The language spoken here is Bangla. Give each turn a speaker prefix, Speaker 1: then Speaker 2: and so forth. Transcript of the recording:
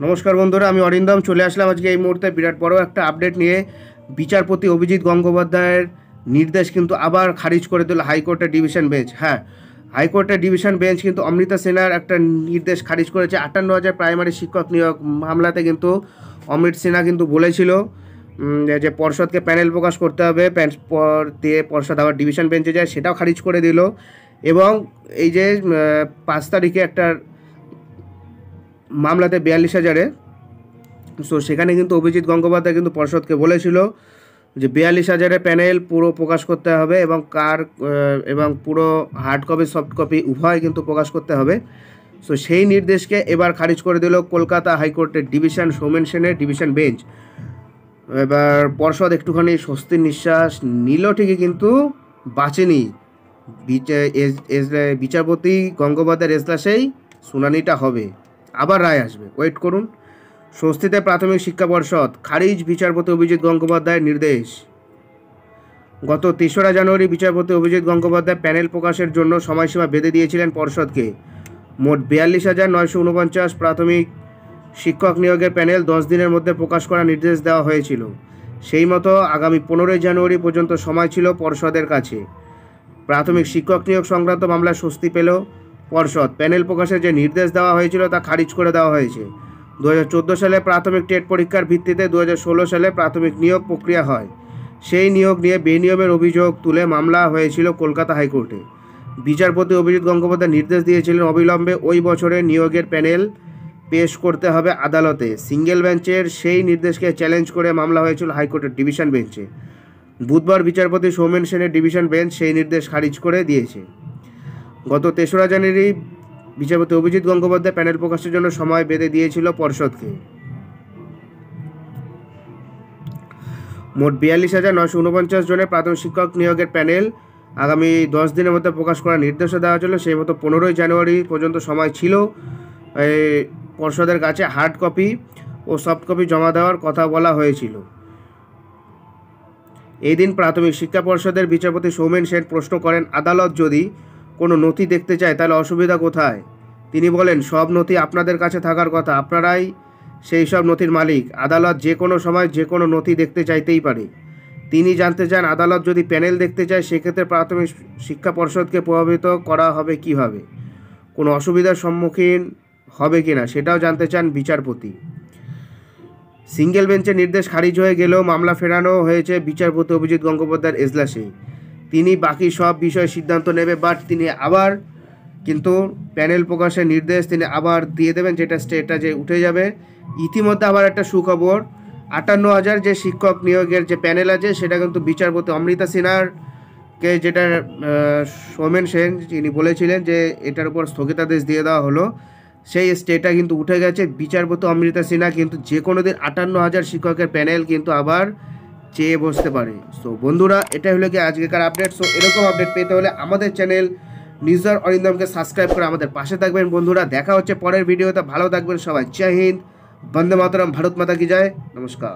Speaker 1: নমস্কার বন্ধুরা, আমি অরিন্দম চলে আসলাম আজকে এই মুহূর্তে বিরাট বড় একটা আপডেট নিয়ে। বিচারপতি অভিজিৎ গঙ্গোপাধ্যায়ের নির্দেশ কিন্তু আবার খারিজ করে দিল হাইকোর্টের ডিভিশন বেঞ্চ। হ্যাঁ, হাইকোর্টের ডিভিশন বেঞ্চ কিন্তু অমৃতা সিনহার একটা নির্দেশ খারিজ করেছে। 58,000 প্রাইমারি শিক্ষক নিয়োগ মামলাতে কিন্তু অমৃত সিনহা কিন্তু বলেছিল যে পর্ষদকে প্যানেল প্রকাশ করতে হবে, পর দিয়ে পর্ষদ আবার ডিভিশন বেঞ্চে যায়, সেটাও খারিজ করে দিল। এবং এই যে 5 তারিখে একটা মামলাতে 42,000-এ, সো সেখানে কিন্তু অভিজিৎ গঙ্গোপাধ্যায় কিন্তু পর্ষদকে বলেছিল যে 42,000-এর প্যানেল পুরো প্রকাশ করতে হবে এবং পুরো হার্ড কপি সফট কপি উভয় কিন্তু প্রকাশ করতে হবে। সো সেই নির্দেশকে এবার খারিজ করে দিল কলকাতা হাইকোর্টের ডিভিশন সৌমেন সেনের ডিভিশন বেঞ্চ। এবার পর্ষদ একটুখানি স্বস্তির নিঃশ্বাস নিল ঠিকই, কিন্তু বাঁচেনি। বিচারপতি গঙ্গোপাধ্যায়ের এজলাসেই শুনানিটা হবে, আবার রায় আসবে, ওয়েট করুন। স্বস্তিতে প্রাথমিক শিক্ষা পর্ষদ, খারিজ বিচারপতি অভিজিৎ গঙ্গোপাধ্যায়ের নির্দেশ। গত 3রা জানুয়ারি বিচারপতি অভিজিৎ গঙ্গোপাধ্যায় প্যানেল প্রকাশের জন্য সময়সীমা বেঁধে দিয়েছিলেন পর্ষদকে। মোট 42,949 প্রাথমিক শিক্ষক নিয়োগের প্যানেল 10 দিনের মধ্যে প্রকাশ করার নির্দেশ দেওয়া হয়েছিল। সেই মতো আগামী 15 জানুয়ারি পর্যন্ত সময় ছিল পর্ষদের কাছে। প্রাথমিক শিক্ষক নিয়োগ সংক্রান্ত মামলায় স্বস্তি পেল পর্ষদ। প্যানেল প্রকাশের যে নির্দেশ দেওয়া হয়েছিল তা খারিজ করে দেওয়া হয়েছে। 2014 সালে প্রাথমিক টেট পরীক্ষার ভিত্তিতে 2016 সালে প্রাথমিক নিয়োগ প্রক্রিয়া হয়। সেই নিয়োগ নিয়ে বেনিয়মের অভিযোগ তুলে মামলা হয়েছিল কলকাতা হাইকোর্টে। বিচারপতি অভিজিৎ গঙ্গোপাধ্যায় নির্দেশ দিয়েছিলেন অবিলম্বে ওই বছরের নিয়োগের প্যানেল পেশ করতে হবে আদালতে। সিঙ্গেল বেঞ্চের সেই নির্দেশকে চ্যালেঞ্জ করে মামলা হয়েছিল হাইকোর্টের ডিভিশন বেঞ্চে। বুধবার বিচারপতি সৌমেন সেনের ডিভিশন বেঞ্চ সেই নির্দেশ খারিজ করে দিয়েছে। গত 3রা জানুয়ারি বিচারপতি অভিজিৎ গঙ্গোপাধ্যায় প্যানেল প্রকাশের জন্য সময় বেঁধে দিয়েছিল পর্ষদকে। মোট 42,949 জনের প্রাথমিক শিক্ষক নিয়োগের প্যানেল আগামী 10 দিনের মধ্যে প্রকাশ করার নির্দেশও দেওয়া ছিল। সেই মতো 15 জানুয়ারি পর্যন্ত সময় ছিল পর্ষদের কাছে। হার্ড কপি ও সফট কপি জমা দেওয়ার কথা বলা হয়েছিল। এই দিন প্রাথমিক শিক্ষা পর্ষদের বিচারপতি সৌমেন সেন প্রশ্ন করেন, আদালত যদি কোনো নথি দেখতে চায় তাহলে অসুবিধা কোথায়? তিনি বলেন, সব নথি আপনাদের কাছে থাকার কথা, আপনারাই সেই সব নথির মালিক। আদালত যে কোনো সময় যে কোনো নথি দেখতে চাইতেই পারে। তিনি জানতে চান, আদালত যদি প্যানেল দেখতে চায় সেক্ষেত্রে প্রাথমিক শিক্ষা পর্ষদকে প্রভাবিত করা হবে কীভাবে, কোনো অসুবিধার সম্মুখীন হবে কিনা সেটাও জানতে চান বিচারপতি। সিঙ্গেল বেঞ্চের নির্দেশ খারিজ হয়ে গেলেও মামলা ফেরানো হয়েছে বিচারপতি অভিজিৎ গঙ্গোপাধ্যায়ের এজলাসে। তিনি বাকি সব বিষয়ে সিদ্ধান্ত নেবে, বাট তিনি আবার কিন্তু প্যানেল প্রকাশের নির্দেশ তিনি আবার দিয়ে দেবেন, যেটা স্টেটা যে উঠে যাবে। ইতিমধ্যে আবার একটা সুখবর, 58,000 যে শিক্ষক নিয়োগের যে প্যানেল আছে সেটা কিন্তু বিচারপতি অমৃতা সিনহাকে, যেটা সৌমেন সেন যিনি বলেছিলেন যে এটার উপর স্থগিতাদেশ দিয়ে দেওয়া হলো, সেই স্টেটা কিন্তু উঠে গেছে। বিচারপতি অমৃতা সিনহা কিন্তু যে কোনো দিন 58,000 শিক্ষকের প্যানেল কিন্তু আবার চেয়ে বসতে পারে। সো বন্ধুরা, এটা হলো কি আজকেকার আপডেট। সো এরকম আপডেট পেতে হলে আমাদের চ্যানেল নিউজার অরিন্দমকে সাবস্ক্রাইব করে আমাদের পাশে থাকবেন। বন্ধুরা, দেখা হচ্ছে পরের ভিডিওতে। ভালো থাকবেন সবাই। জয় হিন্দ, বন্দে মাতরম, ভারত মাতা কি জয়, নমস্কার।